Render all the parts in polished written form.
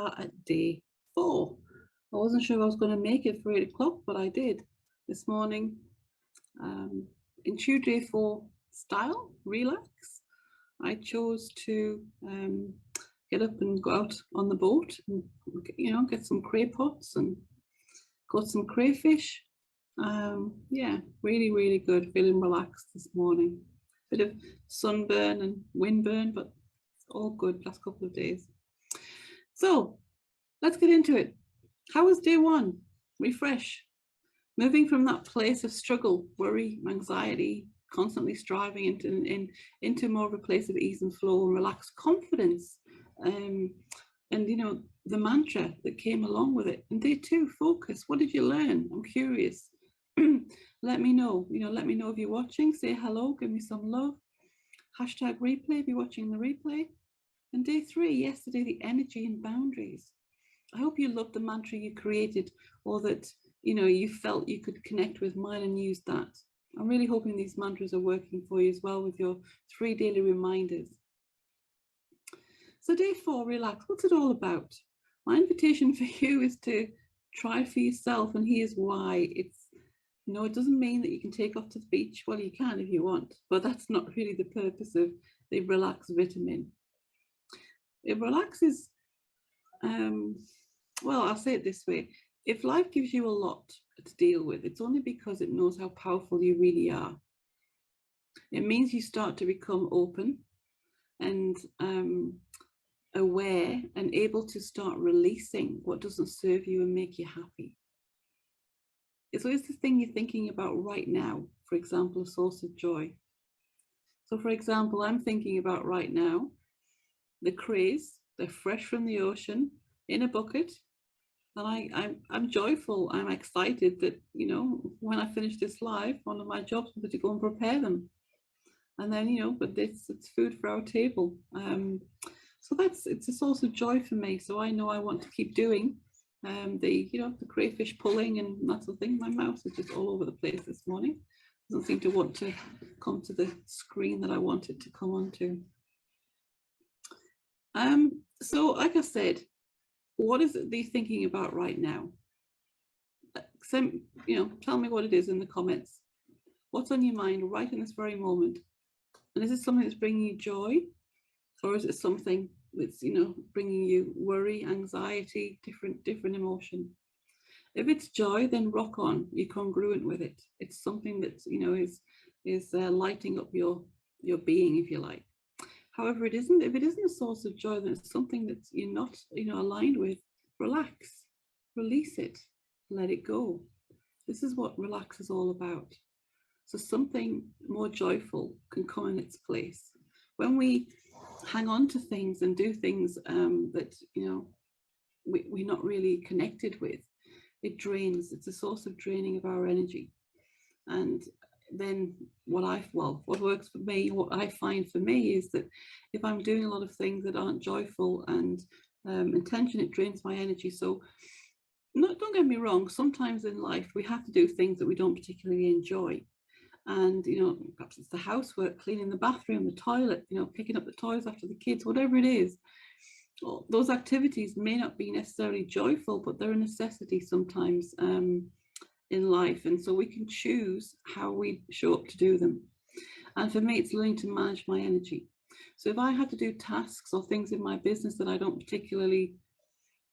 are at day 4. I wasn't sure if I was going to make it for 8 o'clock, but I did this morning. In true day 4 style, relax, I chose to get up and go out on the boat and, get some cray pots and got some crayfish. Yeah, really, really good. Feeling relaxed this morning. Bit of sunburn and windburn, but it's all good last couple of days. So let's get into it. How was day 1? Refresh. Moving from that place of struggle, worry, anxiety, constantly striving into more of a place of ease and flow and relaxed confidence. And the mantra that came along with it. And day 2, focus. What did you learn? I'm curious. Let me know. Let me know if you're watching. Say hello. Give me some love. Hashtag replay if you're watching the replay. And day 3, yesterday, the energy and boundaries. I hope you loved the mantra you created, or that you felt you could connect with mine and use that. I'm really hoping these mantras are working for you as well with your 3 daily reminders. So day 4, relax. What's it all about? My invitation for you is to try for yourself, and here's why. It doesn't mean that you can take off to the beach. Well, you can if you want, but that's not really the purpose of the relax vitamin. It relaxes, well, I'll say it this way. If life gives you a lot to deal with, it's only because it knows how powerful you really are. It means you start to become open and aware and able to start releasing what doesn't serve you and make you happy. It's always the thing you're thinking about right now, for example, a source of joy. So for example, I'm thinking about right now, the crays, they're fresh from the ocean in a bucket. And I'm joyful, I'm excited that, when I finish this live, one of my jobs will be to go and prepare them. And then, but it's food for our table. So it's a source of joy for me. So I know I want to keep doing the crayfish pulling and that sort of thing. My mouse is just all over the place this morning. Doesn't seem to want to come to the screen that I want it to come onto. So like I said, what is it that you're thinking about right now? Tell me what it is in the comments. What's on your mind right in this very moment? And is it something that's bringing you joy? Or is it something that's, bringing you worry, anxiety, different emotion? If it's joy, then rock on. You're congruent with it. It's something that, is lighting up your being, if you like. However, if it isn't a source of joy, then it's something that you're not, aligned with. Relax, release it, let it go. This is what relax is all about. So something more joyful can come in its place. When we hang on to things and do things that, we're not really connected with, it drains. It's a source of draining of our energy. And then what works for me, what I find for me is that if I'm doing a lot of things that aren't joyful and intention, it drains my energy. So don't get me wrong, sometimes in life we have to do things that we don't particularly enjoy. And, perhaps it's the housework, cleaning the bathroom, the toilet, picking up the toys after the kids, whatever it is. Well, those activities may not be necessarily joyful, but they're a necessity sometimes in life. And so we can choose how we show up to do them. And for me, it's learning to manage my energy. So if I had to do tasks or things in my business that I don't particularly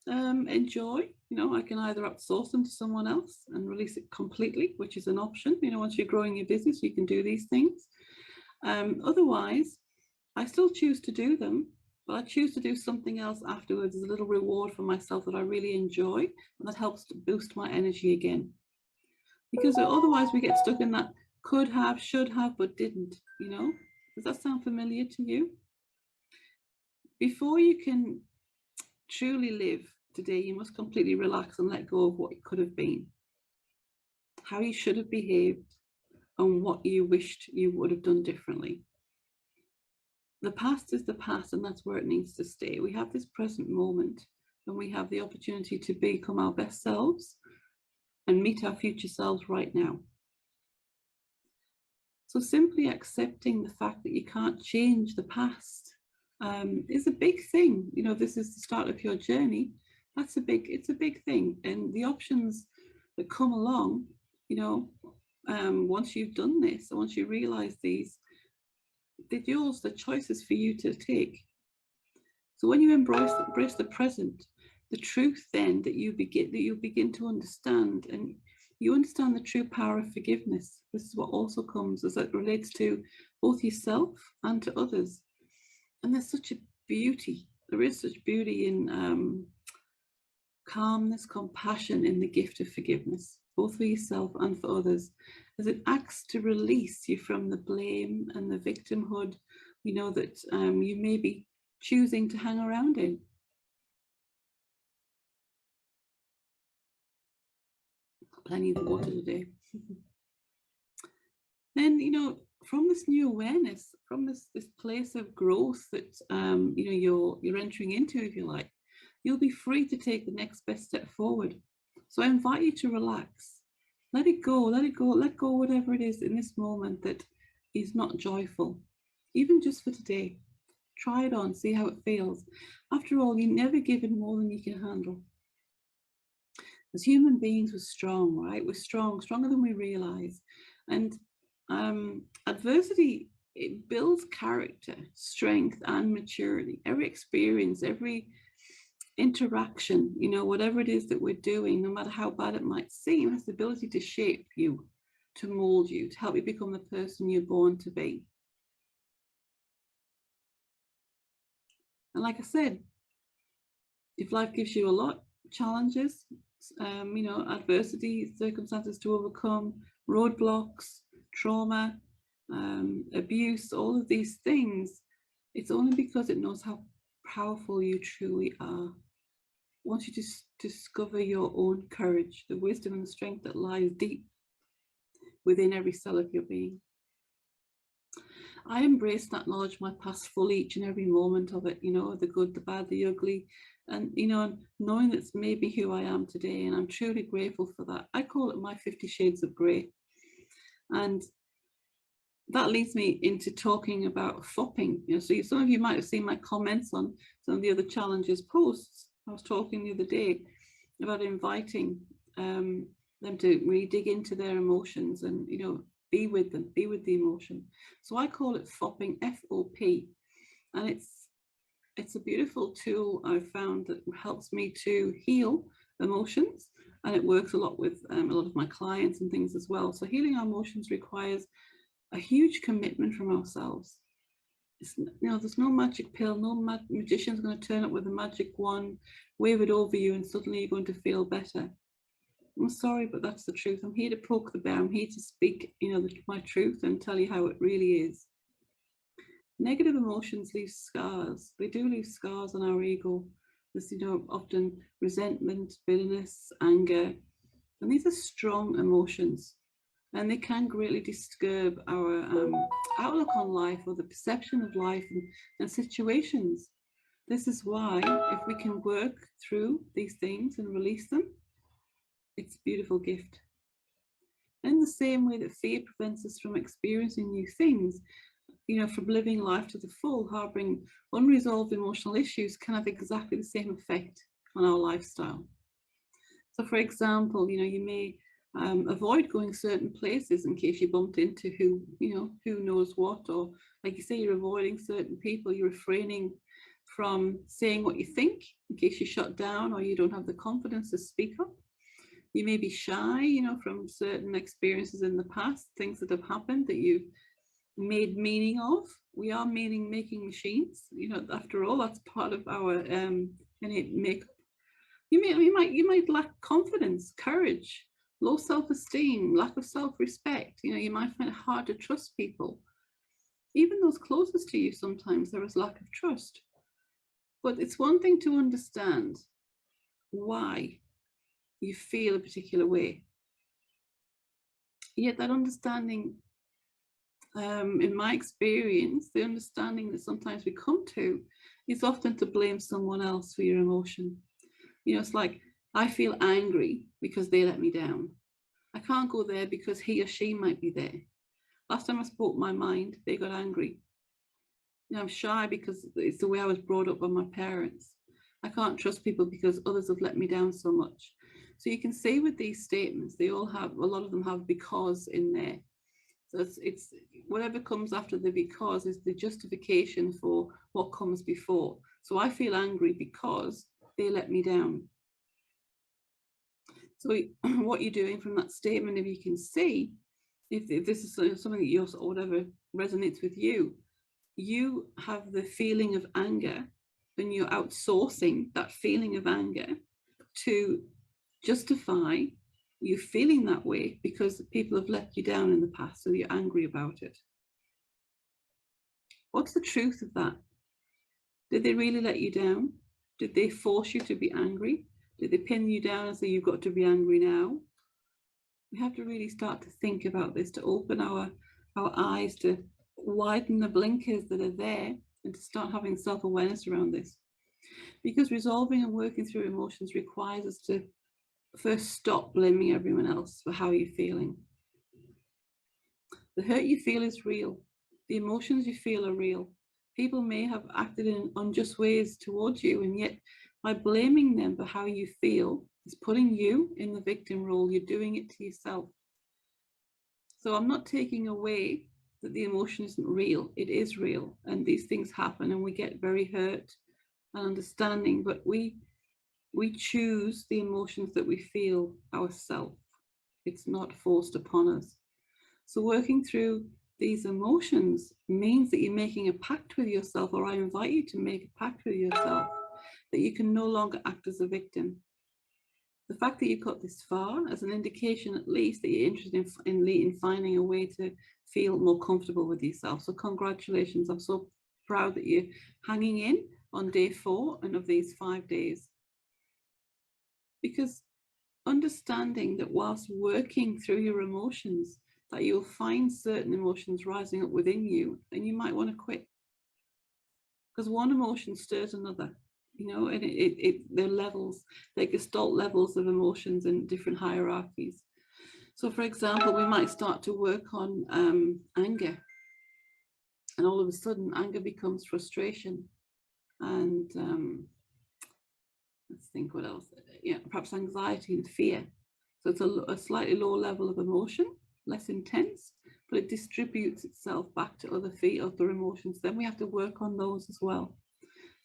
enjoy, I can either outsource them to someone else and release it completely, which is an option. Once you're growing your business, you can do these things. Otherwise, I still choose to do them, but I choose to do something else afterwards as a little reward for myself that I really enjoy, and that helps to boost my energy again. Because otherwise we get stuck in that could have, should have, but didn't, Does that sound familiar to you? Before you can truly live today, you must completely relax and let go of what it could have been, how you should have behaved, and what you wished you would have done differently. The past is the past, and that's where it needs to stay. We have this present moment, and we have the opportunity to become our best selves and meet our future selves right now. So simply accepting the fact that you can't change the past is a big thing. You know, this is the start of your journey. It's a big thing. And the options that come along, you know, once you've done this, once you realize these, they're yours, the choices for you to take. So when you embrace the present, the truth then that you begin to understand, and you understand the true power of forgiveness. This is what also comes as it relates to both yourself and to others. And there's such a beauty. There is such beauty in calmness, compassion in the gift of forgiveness, both for yourself and for others, as it acts to release you from the blame and the victimhood, you know, that you may be choosing to hang around in. Plenty of water today. Then, you know, from this new awareness, from this place of growth that you know, you're entering into, if you like, you'll be free to take the next best step forward. So I invite you to relax, let it go, let go whatever it is in this moment that is not joyful, even just for today. Try it on, see how it feels. After all, you're never given more than you can handle. As human beings, we're strong, right? We're stronger than we realize. And adversity, it builds character, strength, and maturity. Every experience, every interaction, you know, whatever it is that we're doing, no matter how bad it might seem, has the ability to shape you, to mold you, to help you become the person you're born to be. And like I said, if life gives you a lot, challenges, you know, adversity, circumstances to overcome, roadblocks, trauma, abuse, all of these things, it's only because it knows how powerful you truly are. I want you to discover your own courage, the wisdom and the strength that lies deep within every cell of your being. I embrace and acknowledge my past fully, each and every moment of it, you know, the good, the bad, the ugly, and, you know, knowing that's made me who I am today, and I'm truly grateful for that. I call it my 50 shades of grey. And that leads me into talking about FOPping. You know, so some of you might have seen my comments on some of the other challenges posts. I was talking the other day about inviting them to really dig into their emotions and, you know, be with them, be with the emotion. So I call it FOPping, F-O-P, and it's a beautiful tool I've found that helps me to heal emotions, and it works a lot with a lot of my clients and things as well. So healing our emotions requires a huge commitment from ourselves. You know, there's no magic pill, no magician's going to turn up with a magic wand, wave it over you, and suddenly you're going to feel better. I'm sorry, but that's the truth. I'm here to poke the bear. I'm here to speak, you know, my truth and tell you how it really is. Negative emotions leave scars. They do leave scars on our ego. There's, you know, often resentment, bitterness, anger, and these are strong emotions, and they can greatly disturb our outlook on life or the perception of life and situations. This is why, if we can work through these things and release them, it's a beautiful gift. In the same way that fear prevents us from experiencing new things, you know, from living life to the full, harboring unresolved emotional issues can have exactly the same effect on our lifestyle. So for example, you know, you may avoid going certain places in case you bumped into who knows what, or like you say, you're avoiding certain people, you're refraining from saying what you think in case you're shut down or you don't have the confidence to speak up. You may be shy, you know, from certain experiences in the past, things that have happened that you've made meaning of. We are meaning making machines, you know, after all, that's part of our innate makeup. You might lack confidence, courage, low self-esteem, lack of self-respect. You know, you might find it hard to trust people. Even those closest to you, sometimes there is lack of trust. But it's one thing to understand why you feel a particular way. Yet that understanding, in my experience, the understanding that sometimes we come to is often to blame someone else for your emotion. You know, it's like, I feel angry because they let me down. I can't go there because he or she might be there. Last time I spoke my mind, they got angry. You know, I'm shy because it's the way I was brought up by my parents. I can't trust people because others have let me down so much. So you can see with these statements, they all have, a lot of them have because in there. So it's whatever comes after the because is the justification for what comes before. So I feel angry because they let me down. So what you're doing from that statement, if you can see, if this is something that you're, or whatever resonates with you, you have the feeling of anger and you're outsourcing that feeling of anger to justify you feeling that way because people have let you down in the past, so you're angry about it. What's the truth of that? Did they really let you down? Did they force you to be angry? Did they pin you down and say you've got to be angry now? We have to really start to think about this, to open our eyes, to widen the blinkers that are there, and to start having self-awareness around this. Because resolving and working through emotions requires us to first stop blaming everyone else for how you're feeling. The hurt you feel is real. The emotions you feel are real. People may have acted in unjust ways towards you, and yet by blaming them for how you feel is putting you in the victim role. You're doing it to yourself. So I'm not taking away that the emotion isn't real. It is real, and these things happen, and we get very hurt and understanding, but we choose the emotions that we feel ourselves. It's not forced upon us. So working through these emotions means that you're making a pact with yourself, or I invite you to make a pact with yourself, that you can no longer act as a victim. The fact that you've got this far as an indication, at least, that you're interested in finding a way to feel more comfortable with yourself. So congratulations. I'm so proud that you're hanging in on day 4 and of these 5 days. Because understanding that whilst working through your emotions, that you'll find certain emotions rising up within you, and you might want to quit. Because one emotion stirs another, you know, and they're levels, they're gestalt levels of emotions in different hierarchies. So for example, we might start to work on anger, and all of a sudden anger becomes frustration, and let's think what else, yeah, perhaps anxiety and fear. So it's a slightly lower level of emotion, less intense, but it distributes itself back to other emotions. Then we have to work on those as well.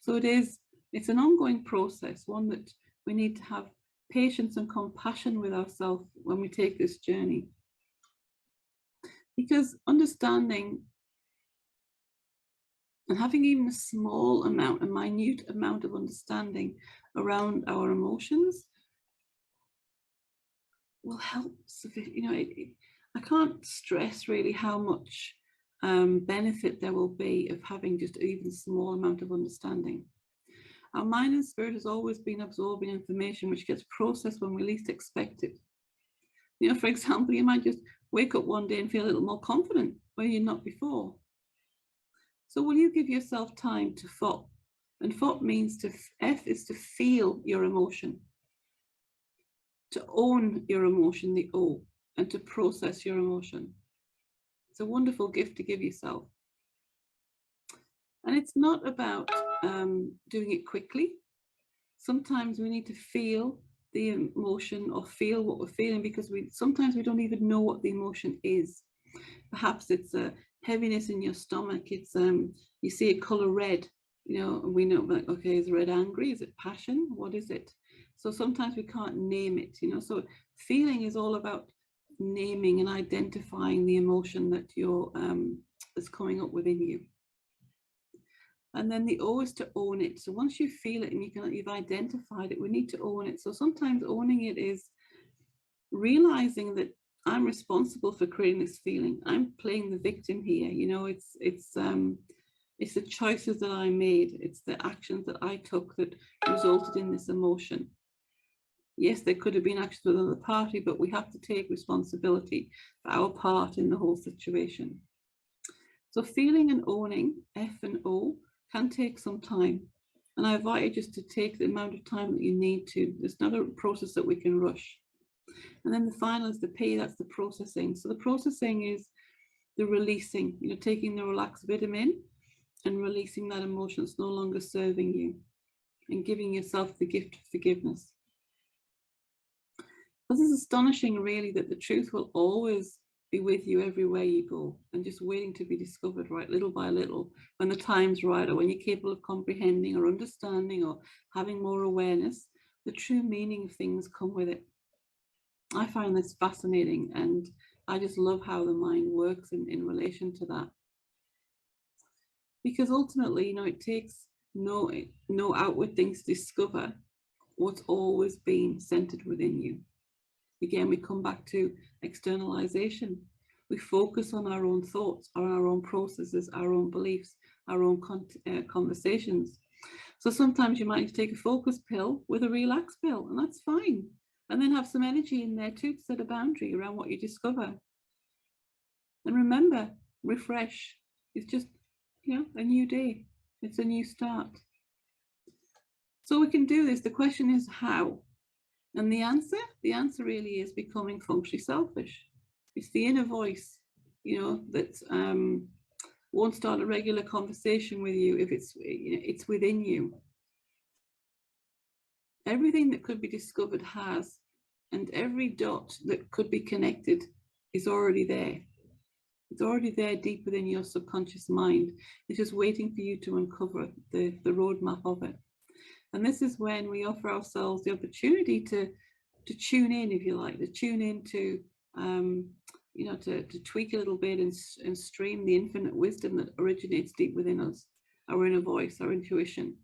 So it's an ongoing process, one that we need to have patience and compassion with ourselves when we take this journey. Because understanding and having even a small amount, a minute amount of understanding around our emotions will help. You know, I can't stress really how much benefit there will be of having just even a small amount of understanding. Our mind and spirit has always been absorbing information which gets processed when we least expect it. You know, for example, you might just wake up one day and feel a little more confident where you're not before. So will you give yourself time to FOP? And FOP means F is to feel your emotion, to own your emotion, the O, and to process your emotion. It's a wonderful gift to give yourself. And it's not about doing it quickly. Sometimes we need to feel the emotion or feel what we're feeling, because sometimes we don't even know what the emotion is. Perhaps it's a heaviness in your stomach. It's you see a color red, you know, and we know, like, okay, is red angry? Is it passion? What is it? So sometimes we can't name it, you know. So feeling is all about naming and identifying the emotion that you're that's coming up within you. And then the O is to own it. So once you feel it and you've identified it, we need to own it. So sometimes owning it is realizing that I'm responsible for creating this feeling. I'm playing the victim here. You know, it's the choices that I made. It's the actions that I took that resulted in this emotion. Yes, there could have been actions with another party, but we have to take responsibility for our part in the whole situation. So feeling and owning, F and O, can take some time. And I invite you just to take the amount of time that you need to. It's not a process that we can rush. And then the final is the P, that's the processing. So the processing is the releasing, you know, taking the relax vitamin and releasing that emotion that's no longer serving you, and giving yourself the gift of forgiveness. This is astonishing, really, that the truth will always be with you everywhere you go, and just waiting to be discovered, right, little by little, when the time's right, or when you're capable of comprehending or understanding or having more awareness. The true meaning of things come with it. I find this fascinating, and I just love how the mind works in relation to that. Because ultimately, it takes no outward things to discover what's always been centered within you. Again, we come back to externalization. We focus on our own thoughts, on our own processes, our own beliefs, our own conversations. So sometimes you might need to take a focus pill with a relax pill, and that's fine. And then have some energy in there too to set a boundary around what you discover. And remember, refresh. It's just, a new day. It's a new start. So we can do this. The question is how? And the answer really is becoming functionally selfish. It's the inner voice, that won't start a regular conversation with you if it's within you. Everything that could be discovered has, and every dot that could be connected is already there. It's already there deep within your subconscious mind. It's just waiting for you to uncover the roadmap of it. And this is when we offer ourselves the opportunity to tune in, if you like, to tune in to, to tweak a little bit and stream the infinite wisdom that originates deep within us, our inner voice, our intuition.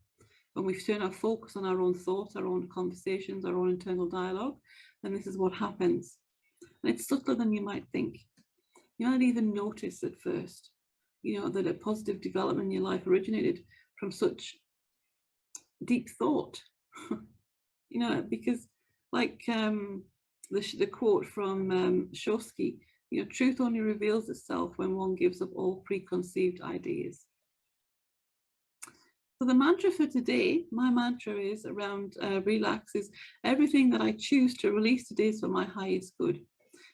When we turn our focus on our own thoughts, our own conversations, our own internal dialogue, then this is what happens. And it's subtler than you might think. You might not even notice at first, that a positive development in your life originated from such deep thought. Because like the quote from Shosky, truth only reveals itself when one gives up all preconceived ideas. So the mantra for today, my mantra is around relax, is everything that I choose to release today is for my highest good.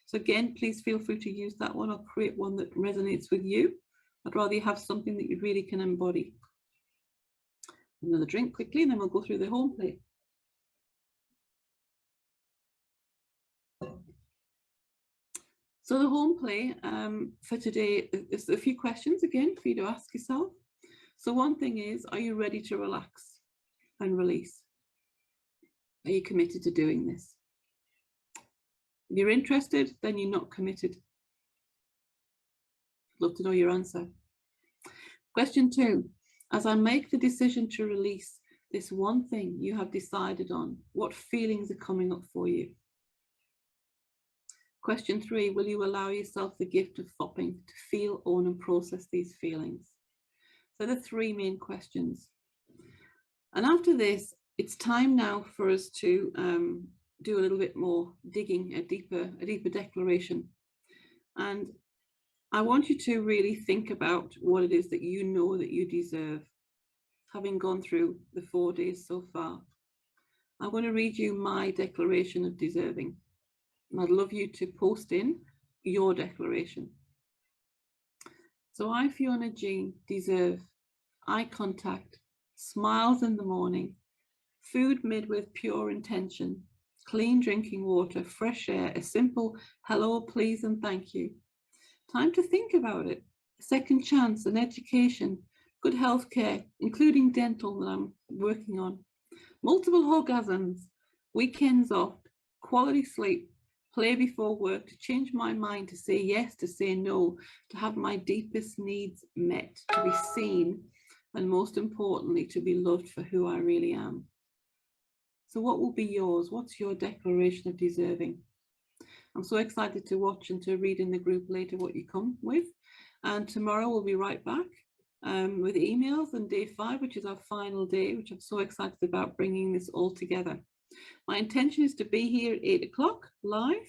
So again, please feel free to use that one or create one that resonates with you. I'd rather you have something that you really can embody. Another drink quickly, and then we'll go through the home play. So the home play for today is a few questions again for you to ask yourself. So one thing is, are you ready to relax and release? Are you committed to doing this? If you're interested, then you're not committed. Love to know your answer. Question 2, as I make the decision to release this one thing you have decided on, what feelings are coming up for you? Question 3, will you allow yourself the gift of FOPping to feel, own and process these feelings? So the 3 main questions. And after this, it's time now for us to do a little bit more digging, a deeper declaration. And I want you to really think about what it is that you know that you deserve, having gone through the 4 days so far. I'm going to read you my declaration of deserving. And I'd love you to post in your declaration. So I, Fiona Jeanne, deserve eye contact, smiles in the morning, food made with pure intention, clean drinking water, fresh air, a simple hello, please and thank you. Time to think about it. A second chance, an education, good health care, including dental that I'm working on, multiple orgasms, weekends off, quality sleep, play before work, to change my mind, to say yes, to say no, to have my deepest needs met, to be seen, and most importantly, to be loved for who I really am. So what will be yours? What's your declaration of deserving? I'm so excited to watch and to read in the group later what you come with. And tomorrow we'll be right back with emails and day 5, which is our final day, which I'm so excited about bringing this all together. My intention is to be here at 8 o'clock live.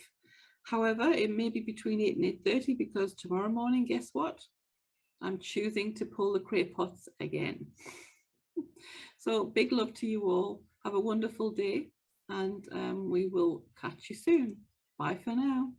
However, it may be between 8 and 8:30 because tomorrow morning, guess what? I'm choosing to pull the cray pots again. So big love to you all. Have a wonderful day, and we will catch you soon. Bye for now.